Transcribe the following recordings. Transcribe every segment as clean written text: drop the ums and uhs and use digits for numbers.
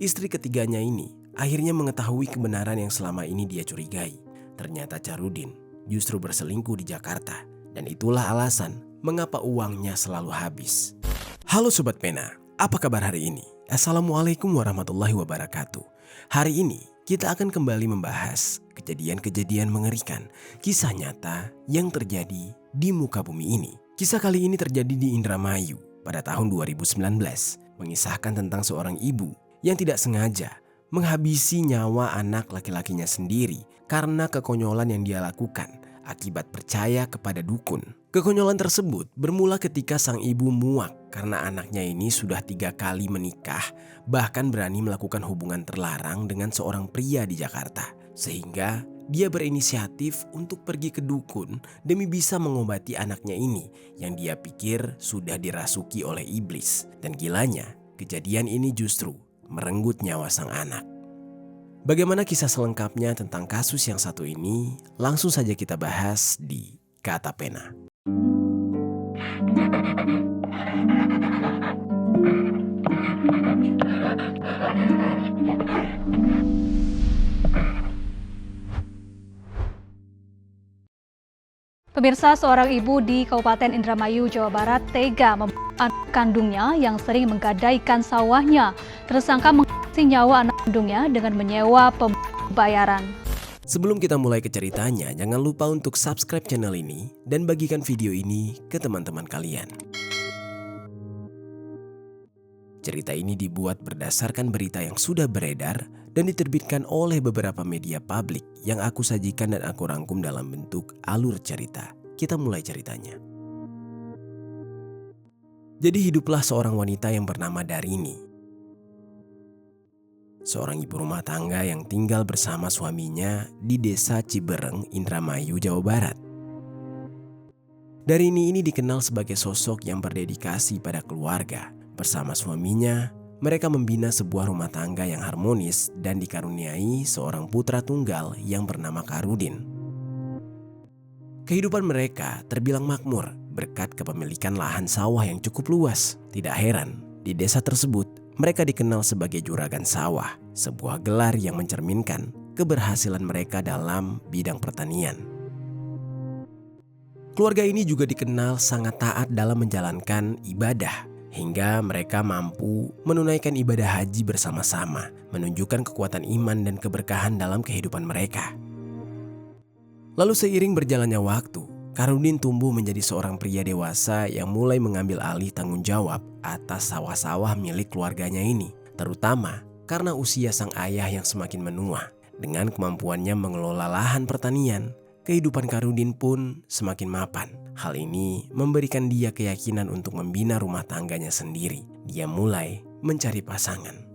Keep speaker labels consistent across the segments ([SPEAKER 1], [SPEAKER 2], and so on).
[SPEAKER 1] Istri ketiganya ini akhirnya mengetahui kebenaran yang selama ini dia curigai. Ternyata Charudin justru berselingkuh di Jakarta, dan itulah alasan mengapa uangnya selalu habis. Halo Sobat Pena, apa kabar hari ini? Assalamualaikum warahmatullahi wabarakatuh. Hari ini kita akan kembali membahas kejadian-kejadian mengerikan, kisah nyata yang terjadi di muka bumi ini. Kisah kali ini terjadi di Indramayu pada tahun 2019, mengisahkan tentang seorang ibu yang tidak sengaja menghabisi nyawa anak laki-lakinya sendiri karena kekonyolan yang dia lakukan akibat percaya kepada dukun. Kekonyolan tersebut bermula ketika sang ibu muak karena anaknya ini sudah 3 kali menikah, bahkan berani melakukan hubungan terlarang dengan seorang pria di Jakarta. Sehingga dia berinisiatif untuk pergi ke dukun demi bisa mengobati anaknya ini yang dia pikir sudah dirasuki oleh iblis. Dan gilanya, kejadian ini justru merenggut nyawa sang anak. Bagaimana kisah selengkapnya tentang kasus yang satu ini? Langsung saja kita bahas di Kata Pena.
[SPEAKER 2] Pemirsa, seorang ibu di Kabupaten Indramayu, Jawa Barat tega membunuh anak kandungnya yang sering menggadaikan sawahnya. Tersangka menghabisi nyawa anak kandungnya dengan menyewa pembayaran.
[SPEAKER 1] Sebelum kita mulai ke ceritanya, jangan lupa untuk subscribe channel ini dan bagikan video ini ke teman-teman kalian. Cerita ini dibuat berdasarkan berita yang sudah beredar dan diterbitkan oleh beberapa media publik yang aku sajikan dan aku rangkum dalam bentuk alur cerita. Kita mulai ceritanya. Jadi hiduplah seorang wanita yang bernama Darini. Seorang ibu rumah tangga yang tinggal bersama suaminya di desa Cibereng, Indramayu, Jawa Barat. Darini ini dikenal sebagai sosok yang berdedikasi pada keluarga. Bersama suaminya, mereka membina sebuah rumah tangga yang harmonis dan dikaruniai seorang putra tunggal yang bernama Charudin. Kehidupan mereka terbilang makmur berkat kepemilikan lahan sawah yang cukup luas. Tidak heran, di desa tersebut mereka dikenal sebagai juragan sawah, sebuah gelar yang mencerminkan keberhasilan mereka dalam bidang pertanian. Keluarga ini juga dikenal sangat taat dalam menjalankan ibadah, hingga mereka mampu menunaikan ibadah haji bersama-sama, menunjukkan kekuatan iman dan keberkahan dalam kehidupan mereka. Lalu seiring berjalannya waktu, Charudin tumbuh menjadi seorang pria dewasa yang mulai mengambil alih tanggung jawab atas sawah-sawah milik keluarganya ini, terutama karena usia sang ayah yang semakin menua. Dengan kemampuannya mengelola lahan pertanian, kehidupan Charudin pun semakin mapan. Hal ini memberikan dia keyakinan untuk membina rumah tangganya sendiri. Dia mulai mencari pasangan.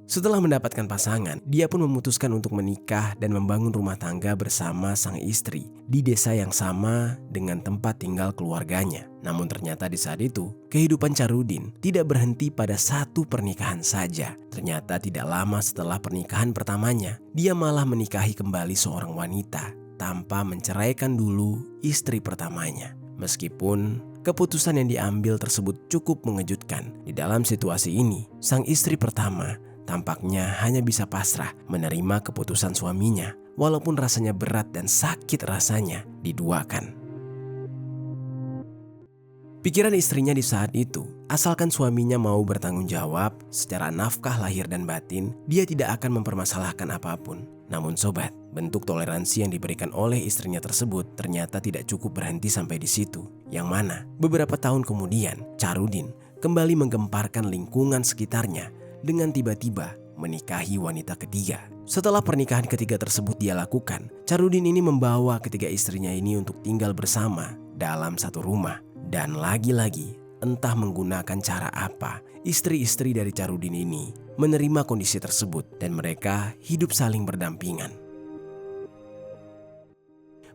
[SPEAKER 1] Setelah mendapatkan pasangan, dia pun memutuskan untuk menikah dan membangun rumah tangga bersama sang istri di desa yang sama dengan tempat tinggal keluarganya. Namun ternyata di saat itu, kehidupan Charudin tidak berhenti pada satu pernikahan saja. Ternyata tidak lama setelah pernikahan pertamanya, dia malah menikahi kembali seorang wanita tanpa menceraikan dulu istri pertamanya. Meskipun keputusan yang diambil tersebut cukup mengejutkan, di dalam situasi ini, sang istri pertama tampaknya hanya bisa pasrah menerima keputusan suaminya, walaupun rasanya berat dan sakit rasanya diduakan. Pikiran istrinya di saat itu, asalkan suaminya mau bertanggung jawab secara nafkah lahir dan batin, dia tidak akan mempermasalahkan apapun. Namun sobat, bentuk toleransi yang diberikan oleh istrinya tersebut ternyata tidak cukup berhenti sampai di situ. Yang mana beberapa tahun kemudian, Charudin kembali menggemparkan lingkungan sekitarnya dengan tiba-tiba menikahi wanita ketiga. Setelah pernikahan ketiga tersebut dia lakukan, Charudin ini membawa ketiga istrinya ini untuk tinggal bersama dalam satu rumah. Dan lagi-lagi, entah menggunakan cara apa, istri-istri dari Charudin ini menerima kondisi tersebut dan mereka hidup saling berdampingan.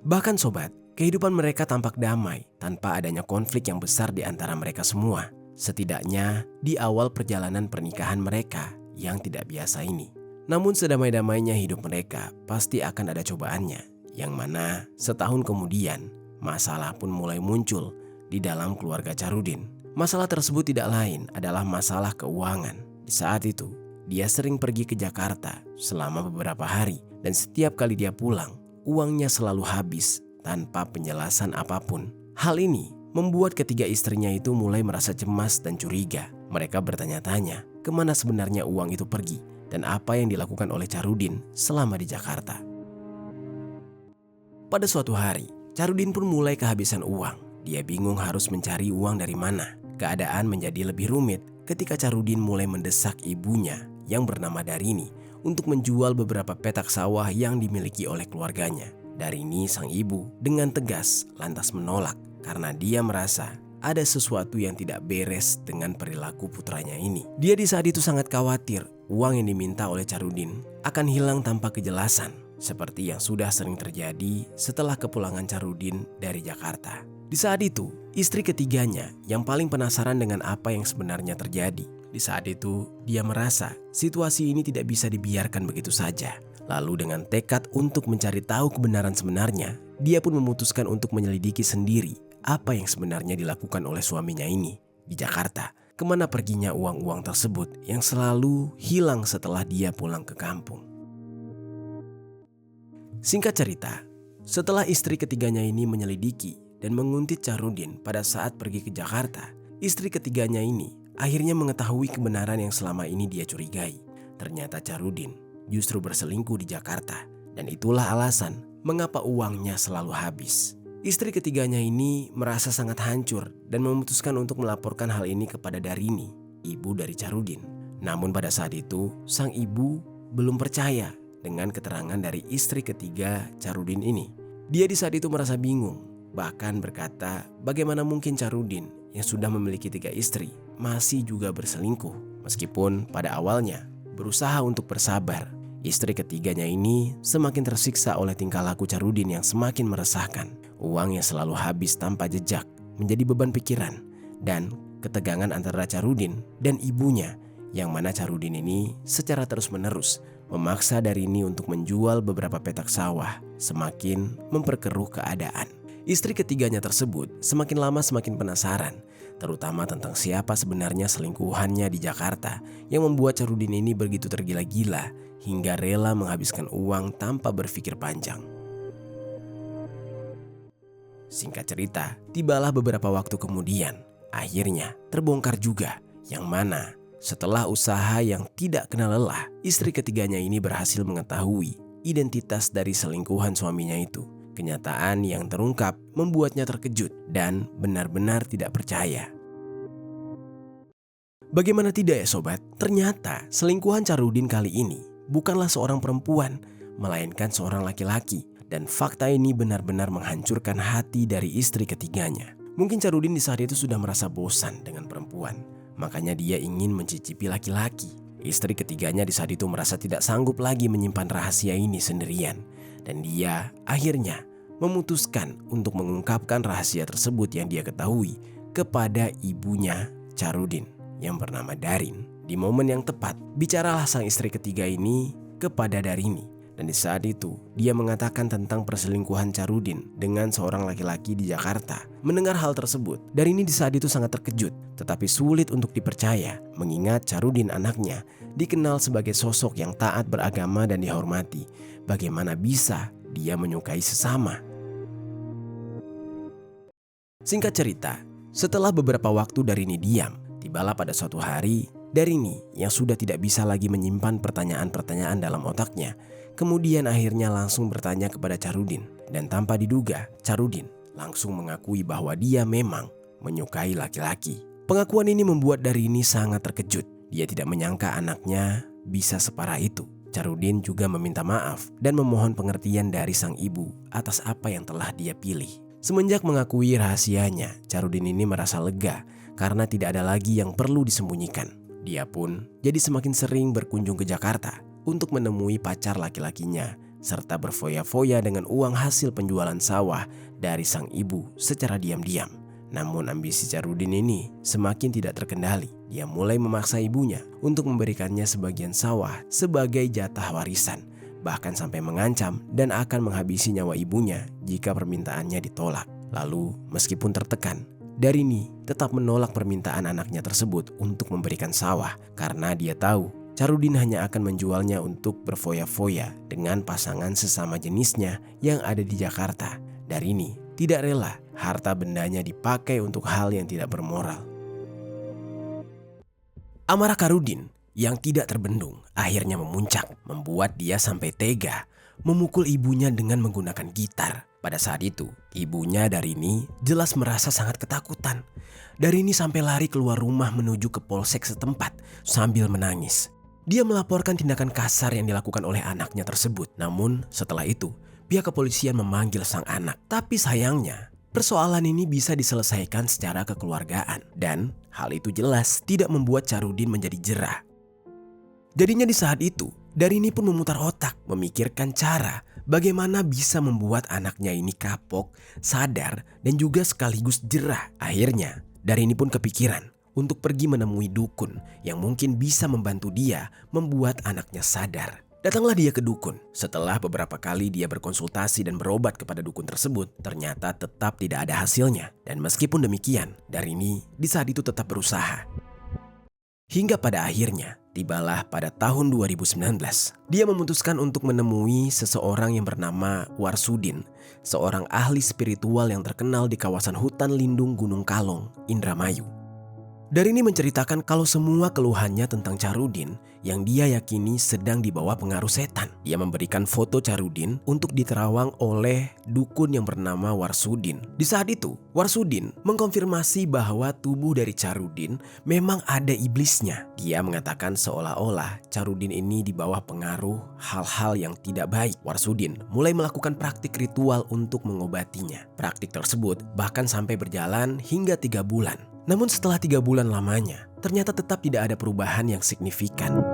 [SPEAKER 1] Bahkan sobat, kehidupan mereka tampak damai tanpa adanya konflik yang besar di antara mereka semua. Setidaknya di awal perjalanan pernikahan mereka yang tidak biasa ini. Namun sedamai-damainya hidup mereka pasti akan ada cobaannya, yang mana setahun kemudian masalah pun mulai muncul di dalam keluarga Charudin. Masalah tersebut tidak lain adalah masalah keuangan. Di saat itu, dia sering pergi ke Jakarta selama beberapa hari dan setiap kali dia pulang, uangnya selalu habis tanpa penjelasan apapun. Hal ini membuat ketiga istrinya itu mulai merasa cemas dan curiga. Mereka bertanya-tanya kemana sebenarnya uang itu pergi dan apa yang dilakukan oleh Charudin selama di Jakarta. Pada suatu hari, Charudin pun mulai kehabisan uang. Dia bingung harus mencari uang dari mana. Keadaan menjadi lebih rumit ketika Charudin mulai mendesak ibunya yang bernama Darini untuk menjual beberapa petak sawah yang dimiliki oleh keluarganya. Darini, sang ibu, dengan tegas lantas menolak karena dia merasa ada sesuatu yang tidak beres dengan perilaku putranya ini. Dia di saat itu sangat khawatir uang yang diminta oleh Charudin akan hilang tanpa kejelasan, seperti yang sudah sering terjadi setelah kepulangan Charudin dari Jakarta. Di saat itu, istri ketiganya yang paling penasaran dengan apa yang sebenarnya terjadi. Di saat itu, dia merasa situasi ini tidak bisa dibiarkan begitu saja. Lalu dengan tekad untuk mencari tahu kebenaran sebenarnya, dia pun memutuskan untuk menyelidiki sendiri apa yang sebenarnya dilakukan oleh suaminya ini di Jakarta. Kemana perginya uang-uang tersebut yang selalu hilang setelah dia pulang ke kampung. Singkat cerita, setelah istri ketiganya ini menyelidiki dan menguntit Charudin pada saat pergi ke Jakarta, istri ketiganya ini akhirnya mengetahui kebenaran yang selama ini dia curigai. Ternyata Charudin justru berselingkuh di Jakarta, dan itulah alasan mengapa uangnya selalu habis. Istri ketiganya ini merasa sangat hancur dan memutuskan untuk melaporkan hal ini kepada Darini, ibu dari Charudin. Namun pada saat itu, sang ibu belum percaya dengan keterangan dari istri ketiga Charudin ini. Dia di saat itu merasa bingung, bahkan berkata bagaimana mungkin Charudin yang sudah memiliki 3 istri masih juga berselingkuh. Meskipun pada awalnya berusaha untuk bersabar, istri ketiganya ini semakin tersiksa oleh tingkah laku Charudin yang semakin meresahkan. Uang yang selalu habis tanpa jejak menjadi beban pikiran dan ketegangan antara Charudin dan ibunya, yang mana Charudin ini secara terus-menerus memaksa Darini untuk menjual beberapa petak sawah, semakin memperkeruh keadaan. Istri ketiganya tersebut semakin lama semakin penasaran, terutama tentang siapa sebenarnya selingkuhannya di Jakarta yang membuat Charudin ini begitu tergila-gila hingga rela menghabiskan uang tanpa berpikir panjang. Singkat cerita, tibalah beberapa waktu kemudian, akhirnya terbongkar juga, yang mana setelah usaha yang tidak kenal lelah, istri ketiganya ini berhasil mengetahui identitas dari selingkuhan suaminya itu. Kenyataan yang terungkap membuatnya terkejut dan benar-benar tidak percaya. Bagaimana tidak ya sobat, ternyata selingkuhan Charudin kali ini bukanlah seorang perempuan, melainkan seorang laki-laki. Dan fakta ini benar-benar menghancurkan hati dari istri ketiganya. Mungkin Charudin di saat itu sudah merasa bosan dengan perempuan, makanya dia ingin mencicipi laki-laki. Istri ketiganya di saat itu merasa tidak sanggup lagi menyimpan rahasia ini sendirian, dan dia akhirnya memutuskan untuk mengungkapkan rahasia tersebut yang dia ketahui kepada ibunya Charudin yang bernama Darin. Di momen yang tepat, bicaralah sang istri ketiga ini kepada Darini. Dan di saat itu, dia mengatakan tentang perselingkuhan Charudin dengan seorang laki-laki di Jakarta. Mendengar hal tersebut, Darini di saat itu sangat terkejut, tetapi sulit untuk dipercaya, mengingat Charudin anaknya dikenal sebagai sosok yang taat beragama dan dihormati. Bagaimana bisa dia menyukai sesama? Singkat cerita, setelah beberapa waktu Darini diam, tibalah pada suatu hari, Darini yang sudah tidak bisa lagi menyimpan pertanyaan-pertanyaan dalam otaknya, kemudian akhirnya langsung bertanya kepada Charudin. Dan tanpa diduga, Charudin langsung mengakui bahwa dia memang menyukai laki-laki. Pengakuan ini membuat Darini sangat terkejut. Dia tidak menyangka anaknya bisa separah itu. Charudin juga meminta maaf dan memohon pengertian dari sang ibu atas apa yang telah dia pilih. Semenjak mengakui rahasianya, Charudin ini merasa lega karena tidak ada lagi yang perlu disembunyikan. Dia pun jadi semakin sering berkunjung ke Jakarta untuk menemui pacar laki-lakinya, serta berfoya-foya dengan uang hasil penjualan sawah dari sang ibu secara diam-diam. Namun ambisi Charudin ini semakin tidak terkendali. Dia mulai memaksa ibunya untuk memberikannya sebagian sawah sebagai jatah warisan, bahkan sampai mengancam dan akan menghabisi nyawa ibunya jika permintaannya ditolak. Lalu meskipun tertekan, Darini tetap menolak permintaan anaknya tersebut untuk memberikan sawah karena dia tahu Charudin hanya akan menjualnya untuk berfoya-foya dengan pasangan sesama jenisnya yang ada di Jakarta. Darini tidak rela harta bendanya dipakai untuk hal yang tidak bermoral. Amarah Charudin yang tidak terbendung akhirnya memuncak, membuat dia sampai tega memukul ibunya dengan menggunakan gitar. Pada saat itu, ibunya Darini jelas merasa sangat ketakutan. Darini sampai lari keluar rumah menuju ke polsek setempat sambil menangis. Dia melaporkan tindakan kasar yang dilakukan oleh anaknya tersebut. Namun setelah itu, pihak kepolisian memanggil sang anak. Tapi sayangnya, persoalan ini bisa diselesaikan secara kekeluargaan. Dan hal itu jelas tidak membuat Charudin menjadi jera. Jadinya di saat itu, Darini pun memutar otak memikirkan cara bagaimana bisa membuat anaknya ini kapok, sadar, dan juga sekaligus jera. Akhirnya, Darini pun kepikiran untuk pergi menemui dukun yang mungkin bisa membantu dia membuat anaknya sadar. Datanglah dia ke dukun. Setelah beberapa kali dia berkonsultasi dan berobat kepada dukun tersebut, ternyata tetap tidak ada hasilnya. Dan meskipun demikian, Darini di saat itu tetap berusaha. Hingga pada akhirnya, tibalah pada tahun 2019, dia memutuskan untuk menemui seseorang yang bernama Warsudin, seorang ahli spiritual yang terkenal di kawasan hutan lindung Gunung Kalong, Indramayu. Darini menceritakan kalau semua keluhannya tentang Charudin yang dia yakini sedang dibawa pengaruh setan. Dia memberikan foto Charudin untuk diterawang oleh dukun yang bernama Warsudin. Di saat itu, Warsudin mengkonfirmasi bahwa tubuh dari Charudin memang ada iblisnya. Dia mengatakan seolah-olah Charudin ini di bawah pengaruh hal-hal yang tidak baik. Warsudin mulai melakukan praktik ritual untuk mengobatinya. Praktik tersebut bahkan sampai berjalan hingga 3 bulan. Namun setelah 3 bulan lamanya, ternyata tetap tidak ada perubahan yang signifikan.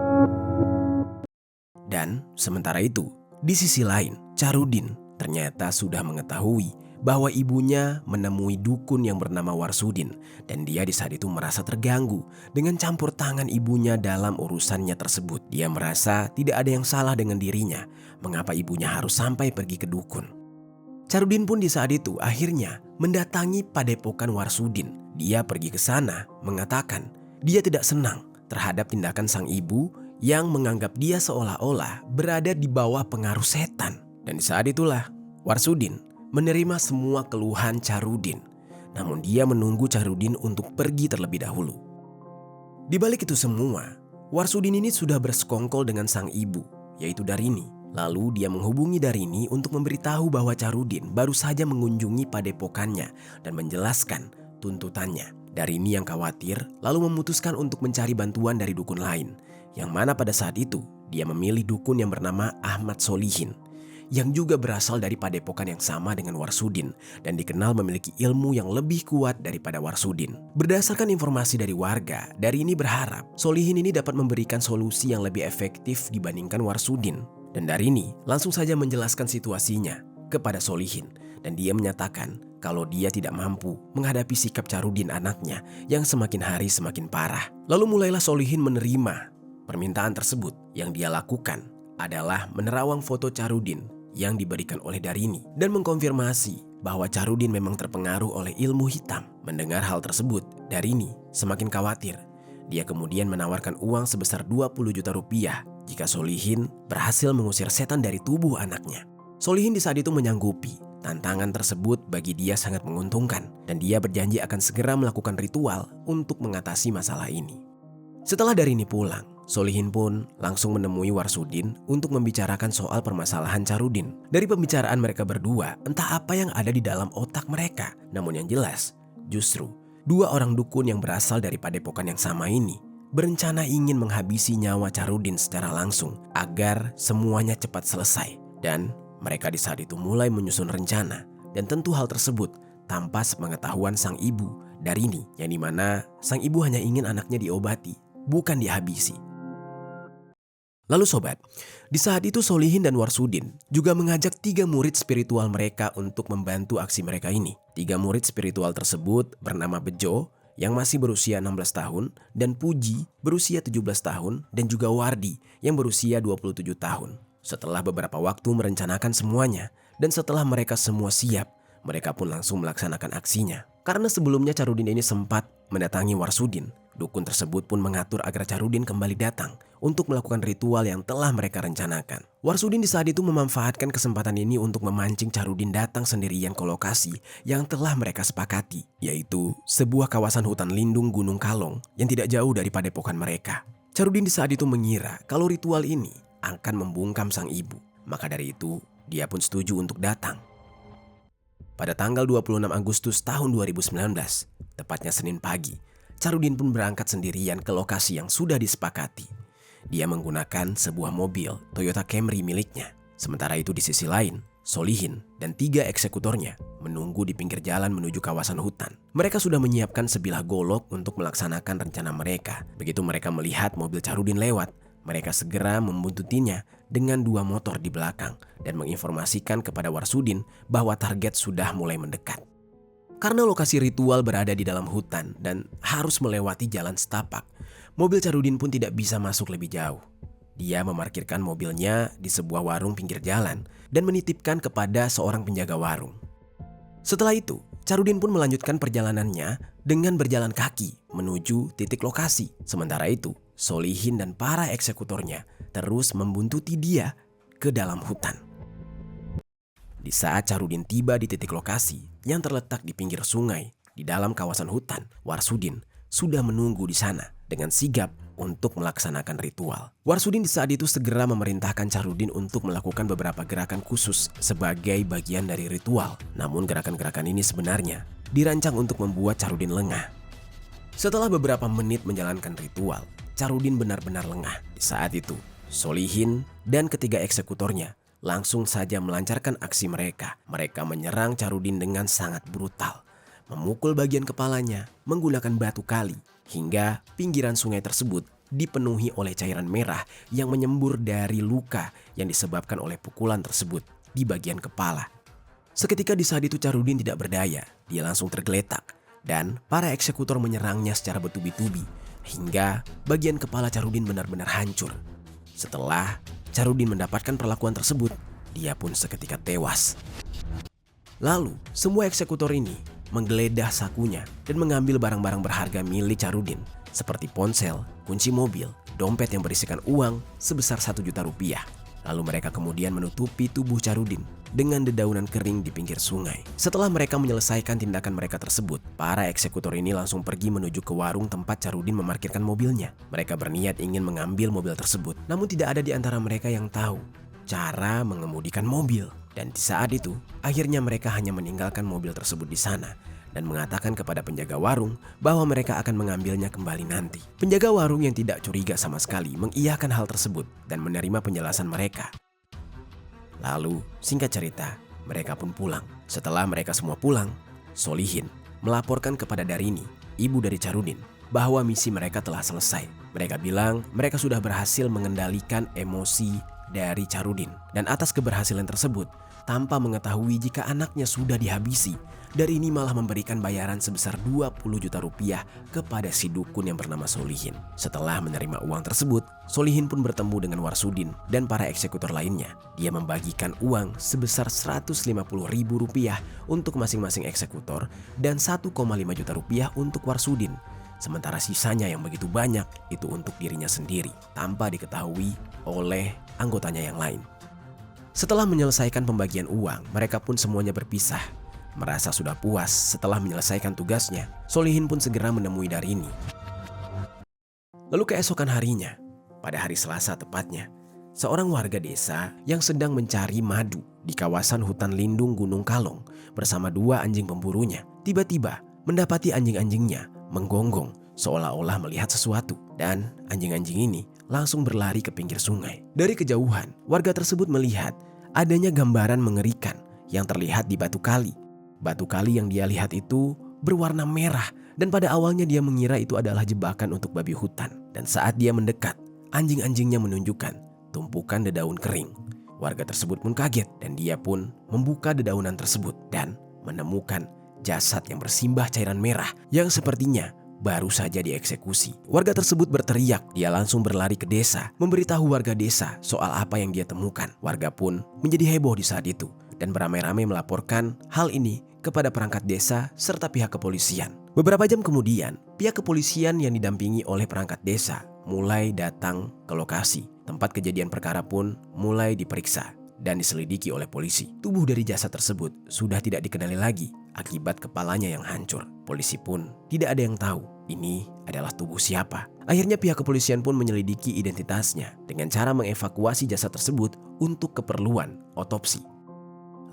[SPEAKER 1] Dan sementara itu, di sisi lain, Charudin ternyata sudah mengetahui bahwa ibunya menemui dukun yang bernama Warsudin. Dan dia di saat itu merasa terganggu dengan campur tangan ibunya dalam urusannya tersebut. Dia merasa tidak ada yang salah dengan dirinya. Mengapa ibunya harus sampai pergi ke dukun? Charudin pun di saat itu akhirnya mendatangi padepokan Warsudin. Dia pergi ke sana mengatakan dia tidak senang terhadap tindakan sang ibu yang menganggap dia seolah-olah berada di bawah pengaruh setan. Dan di saat itulah Warsudin menerima semua keluhan Charudin. Namun dia menunggu Charudin untuk pergi terlebih dahulu. Di balik itu semua, Warsudin ini sudah bersekongkol dengan sang ibu, yaitu Darini. Lalu dia menghubungi Darini untuk memberitahu bahwa Charudin baru saja mengunjungi padepokannya dan menjelaskan tuntutannya. Darini yang khawatir lalu memutuskan untuk mencari bantuan dari dukun lain, yang mana pada saat itu dia memilih dukun yang bernama Ahmad Solihin, yang juga berasal dari padepokan yang sama dengan Warsudin dan dikenal memiliki ilmu yang lebih kuat daripada Warsudin. Berdasarkan informasi dari warga, Darini berharap Solihin ini dapat memberikan solusi yang lebih efektif dibandingkan Warsudin. Dan Darini langsung saja menjelaskan situasinya kepada Solihin, dan dia menyatakan kalau dia tidak mampu menghadapi sikap Charudin anaknya yang semakin hari semakin parah. Lalu mulailah Solihin menerima permintaan tersebut. Yang dia lakukan adalah menerawang foto Charudin yang diberikan oleh Darini dan mengkonfirmasi bahwa Charudin memang terpengaruh oleh ilmu hitam. Mendengar hal tersebut, Darini semakin khawatir. Dia kemudian menawarkan uang sebesar 20 juta rupiah jika Solihin berhasil mengusir setan dari tubuh anaknya. Solihin di saat itu menyanggupi. Tantangan tersebut bagi dia sangat menguntungkan dan dia berjanji akan segera melakukan ritual untuk mengatasi masalah ini. Setelah Darini pulang, Solihin pun langsung menemui Warsudin untuk membicarakan soal permasalahan Charudin. Dari pembicaraan mereka berdua, entah apa yang ada di dalam otak mereka. Namun yang jelas, justru 2 orang dukun yang berasal dari padepokan yang sama ini berencana ingin menghabisi nyawa Charudin secara langsung agar semuanya cepat selesai. Dan mereka di saat itu mulai menyusun rencana, dan tentu hal tersebut tanpa sepengetahuan sang ibu Darini, yang dimana sang ibu hanya ingin anaknya diobati, bukan dihabisi. Lalu sobat, di saat itu Solihin dan Warsudin juga mengajak 3 murid spiritual mereka untuk membantu aksi mereka ini. 3 murid spiritual tersebut bernama Bejo yang masih berusia 16 tahun, dan Puji berusia 17 tahun, dan juga Wardi yang berusia 27 tahun. Setelah beberapa waktu merencanakan semuanya, dan setelah mereka semua siap, mereka pun langsung melaksanakan aksinya. Karena sebelumnya Charudin ini sempat mendatangi Warsudin, dukun tersebut pun mengatur agar Charudin kembali datang untuk melakukan ritual yang telah mereka rencanakan. Warsudin di saat itu memanfaatkan kesempatan ini untuk memancing Charudin datang sendirian ke lokasi yang telah mereka sepakati, yaitu sebuah kawasan hutan lindung Gunung Kalong yang tidak jauh dari padepokan mereka. Charudin di saat itu mengira kalau ritual ini akan membungkam sang ibu. Maka dari itu, dia pun setuju untuk datang. Pada tanggal 26 Agustus tahun 2019, tepatnya Senin pagi, Charudin pun berangkat sendirian ke lokasi yang sudah disepakati. Dia menggunakan sebuah mobil Toyota Camry miliknya. Sementara itu di sisi lain, Solihin dan 3 eksekutornya menunggu di pinggir jalan menuju kawasan hutan. Mereka sudah menyiapkan sebilah golok untuk melaksanakan rencana mereka. Begitu mereka melihat mobil Charudin lewat, mereka segera membuntutinya dengan 2 motor di belakang dan menginformasikan kepada Warsudin bahwa target sudah mulai mendekat. Karena lokasi ritual berada di dalam hutan dan harus melewati jalan setapak, mobil Charudin pun tidak bisa masuk lebih jauh. Dia memarkirkan mobilnya di sebuah warung pinggir jalan dan menitipkan kepada seorang penjaga warung. Setelah itu, Charudin pun melanjutkan perjalanannya dengan berjalan kaki menuju titik lokasi. Sementara itu, Solihin dan para eksekutornya terus membuntuti dia ke dalam hutan. Di saat Charudin tiba di titik lokasi yang terletak di pinggir sungai di dalam kawasan hutan, Warsudin sudah menunggu di sana dengan sigap untuk melaksanakan ritual. Warsudin di saat itu segera memerintahkan Charudin untuk melakukan beberapa gerakan khusus sebagai bagian dari ritual. Namun gerakan-gerakan ini sebenarnya dirancang untuk membuat Charudin lengah. Setelah beberapa menit menjalankan ritual, Charudin benar-benar lengah. Di saat itu, Solihin dan ketiga eksekutornya langsung saja melancarkan aksi mereka. Mereka menyerang Charudin dengan sangat brutal, memukul bagian kepalanya menggunakan batu kali, hingga pinggiran sungai tersebut dipenuhi oleh cairan merah yang menyembur dari luka yang disebabkan oleh pukulan tersebut di bagian kepala. Seketika di saat itu Charudin tidak berdaya, dia langsung tergeletak dan para eksekutor menyerangnya secara bertubi-tubi hingga bagian kepala Charudin benar-benar hancur. Setelah Charudin mendapatkan perlakuan tersebut, dia pun seketika tewas. Lalu, semua eksekutor ini menggeledah sakunya dan mengambil barang-barang berharga milik Charudin seperti ponsel, kunci mobil, dompet yang berisikan uang sebesar 1 juta rupiah. Lalu mereka kemudian menutupi tubuh Charudin dengan dedaunan kering di pinggir sungai. Setelah mereka menyelesaikan tindakan mereka tersebut, para eksekutor ini langsung pergi menuju ke warung tempat Charudin memarkirkan mobilnya. Mereka berniat ingin mengambil mobil tersebut, namun tidak ada di antara mereka yang tahu cara mengemudikan mobil. Dan di saat itu, akhirnya mereka hanya meninggalkan mobil tersebut di sana dan mengatakan kepada penjaga warung bahwa mereka akan mengambilnya kembali nanti. Penjaga warung yang tidak curiga sama sekali mengiyakan hal tersebut dan menerima penjelasan mereka. Lalu, singkat cerita, mereka pun pulang. Setelah mereka semua pulang, Solihin melaporkan kepada Darini, ibu dari Charudin, bahwa misi mereka telah selesai. Mereka bilang mereka sudah berhasil mengendalikan emosi dari Charudin. Dan atas keberhasilan tersebut, tanpa mengetahui jika anaknya sudah dihabisi, Darini malah memberikan bayaran sebesar 20 juta rupiah kepada si dukun yang bernama Solihin. Setelah menerima uang tersebut, Solihin pun bertemu dengan Warsudin dan para eksekutor lainnya. Dia membagikan uang sebesar 150 ribu rupiah untuk masing-masing eksekutor dan 1,5 juta rupiah untuk Warsudin. Sementara sisanya yang begitu banyak itu untuk dirinya sendiri tanpa diketahui oleh anggotanya yang lain. Setelah menyelesaikan pembagian uang, mereka pun semuanya berpisah. Merasa sudah puas setelah menyelesaikan tugasnya, Solihin pun segera menemui Darini. Lalu keesokan harinya, pada hari Selasa tepatnya, seorang warga desa yang sedang mencari madu di kawasan hutan lindung Gunung Kalong bersama 2 anjing pemburunya, tiba-tiba mendapati anjing-anjingnya menggonggong seolah-olah melihat sesuatu, dan anjing-anjing ini langsung berlari ke pinggir sungai. Dari kejauhan, warga tersebut melihat adanya gambaran mengerikan yang terlihat di batu kali. Batu kali yang dia lihat itu berwarna merah dan pada awalnya dia mengira itu adalah jebakan untuk babi hutan. Dan saat dia mendekat, anjing-anjingnya menunjukkan tumpukan dedaun kering. Warga tersebut pun kaget dan dia pun membuka dedaunan tersebut dan menemukan jasad yang bersimbah cairan merah yang sepertinya baru saja dieksekusi. Warga tersebut berteriak, dia langsung berlari ke desa, memberitahu warga desa soal apa yang dia temukan. Warga pun menjadi heboh di saat itu dan beramai-ramai melaporkan hal ini kepada perangkat desa serta pihak kepolisian. Beberapa jam kemudian, pihak kepolisian yang didampingi oleh perangkat desa mulai datang ke lokasi. Tempat kejadian perkara pun mulai diperiksa dan diselidiki oleh polisi. Tubuh dari jasad tersebut sudah tidak dikenali lagi akibat kepalanya yang hancur. Polisi pun tidak ada yang tahu ini adalah tubuh siapa. Akhirnya pihak kepolisian pun menyelidiki identitasnya dengan cara mengevakuasi jasad tersebut untuk keperluan otopsi.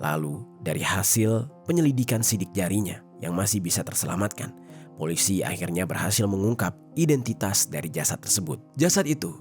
[SPEAKER 1] Lalu dari hasil penyelidikan sidik jarinya yang masih bisa terselamatkan, polisi akhirnya berhasil mengungkap identitas dari jasad tersebut. Jasad itu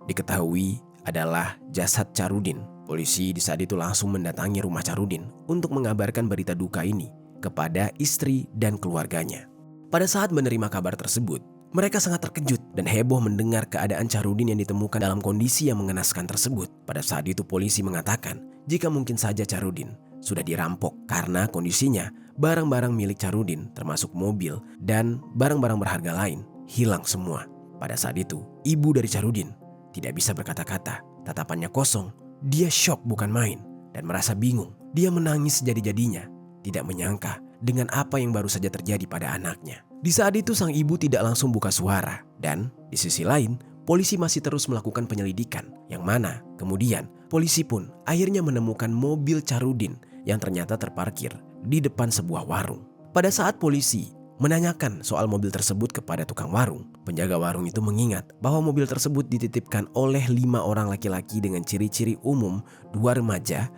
[SPEAKER 1] diketahui adalah jasad Charudin. Polisi di saat itu langsung mendatangi rumah Charudin untuk mengabarkan berita duka ini kepada istri dan keluarganya. Pada saat menerima kabar tersebut, mereka sangat terkejut dan heboh mendengar keadaan Charudin yang ditemukan dalam kondisi yang mengenaskan tersebut. Pada saat itu polisi mengatakan jika mungkin saja Charudin sudah dirampok karena kondisinya barang-barang milik Charudin termasuk mobil dan barang-barang berharga lain hilang semua. Pada saat itu, ibu dari Charudin tidak bisa berkata-kata, tatapannya kosong. Dia syok bukan main dan merasa bingung. Dia menangis jadi-jadinya, tidak menyangka dengan apa yang baru saja terjadi pada anaknya. Di saat itu sang ibu tidak langsung buka suara dan di sisi lain polisi masih terus melakukan penyelidikan yang mana kemudian polisi pun akhirnya menemukan mobil Charudin yang ternyata terparkir di depan sebuah warung. Pada saat polisi menanyakan soal mobil tersebut kepada tukang warung, penjaga warung itu mengingat bahwa mobil tersebut dititipkan oleh 5 orang laki-laki dengan ciri-ciri umum, 2 remaja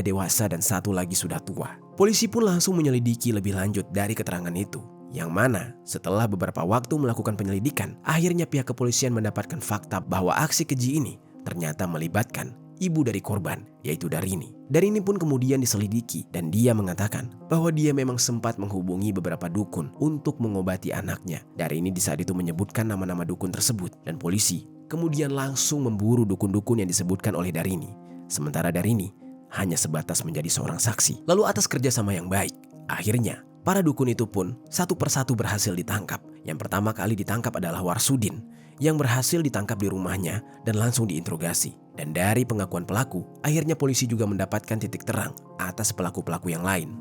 [SPEAKER 1] dewasa dan 1 lagi sudah tua. Polisi pun langsung menyelidiki lebih lanjut dari keterangan itu, yang mana setelah beberapa waktu melakukan penyelidikan, akhirnya pihak kepolisian mendapatkan fakta bahwa aksi keji ini ternyata melibatkan ibu dari korban, yaitu Darini. Darini pun kemudian diselidiki dan dia mengatakan bahwa dia memang sempat menghubungi beberapa dukun untuk mengobati anaknya. Darini di saat itu menyebutkan nama-nama dukun tersebut dan polisi kemudian langsung memburu dukun-dukun yang disebutkan oleh Darini. Sementara Darini hanya sebatas menjadi seorang saksi. Lalu atas kerjasama yang baik, akhirnya para dukun itu pun satu persatu berhasil ditangkap. Yang pertama kali ditangkap adalah Warsudin yang berhasil ditangkap di rumahnya dan langsung diinterogasi. Dan dari pengakuan pelaku, akhirnya polisi juga mendapatkan titik terang atas pelaku-pelaku yang lain.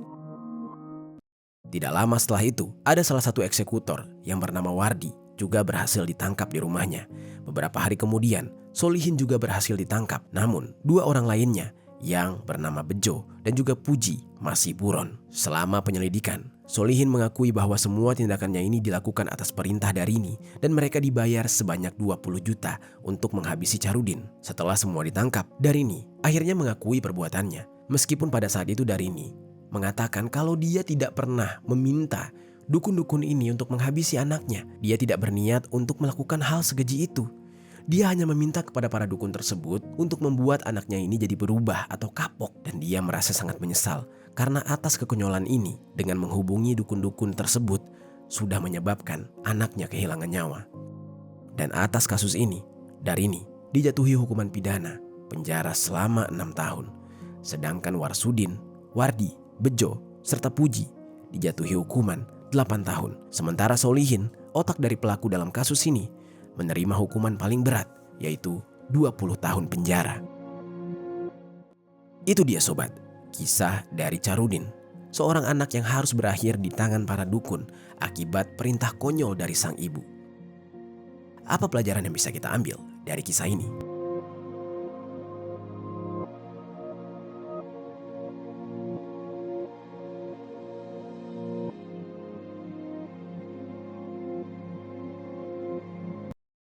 [SPEAKER 1] Tidak lama setelah itu, ada salah satu eksekutor yang bernama Wardi juga berhasil ditangkap di rumahnya. Beberapa hari kemudian, Solihin juga berhasil ditangkap. Namun, 2 orang lainnya yang bernama Bejo dan juga Puji masih buron. Selama penyelidikan, Solihin mengakui bahwa semua tindakannya ini dilakukan atas perintah Darini dan mereka dibayar sebanyak 20 juta untuk menghabisi Charudin. Setelah semua ditangkap, Darini akhirnya mengakui perbuatannya. Meskipun pada saat itu Darini mengatakan kalau dia tidak pernah meminta dukun-dukun ini untuk menghabisi anaknya. Dia tidak berniat untuk melakukan hal sekeji itu. Dia hanya meminta kepada para dukun tersebut untuk membuat anaknya ini jadi berubah atau kapok. Dan dia merasa sangat menyesal karena atas kekonyolan ini dengan menghubungi dukun-dukun tersebut sudah menyebabkan anaknya kehilangan nyawa. Dan atas kasus ini, Darini dijatuhi hukuman pidana penjara selama 6 tahun. Sedangkan Warsudin, Wardi, Bejo, serta Puji dijatuhi hukuman 8 tahun. Sementara Solihin, otak dari pelaku dalam kasus ini, menerima hukuman paling berat, yaitu 20 tahun penjara. Itu dia sobat, kisah dari Charudin, seorang anak yang harus berakhir di tangan para dukun akibat perintah konyol dari sang ibu. Apa pelajaran yang bisa kita ambil dari kisah ini?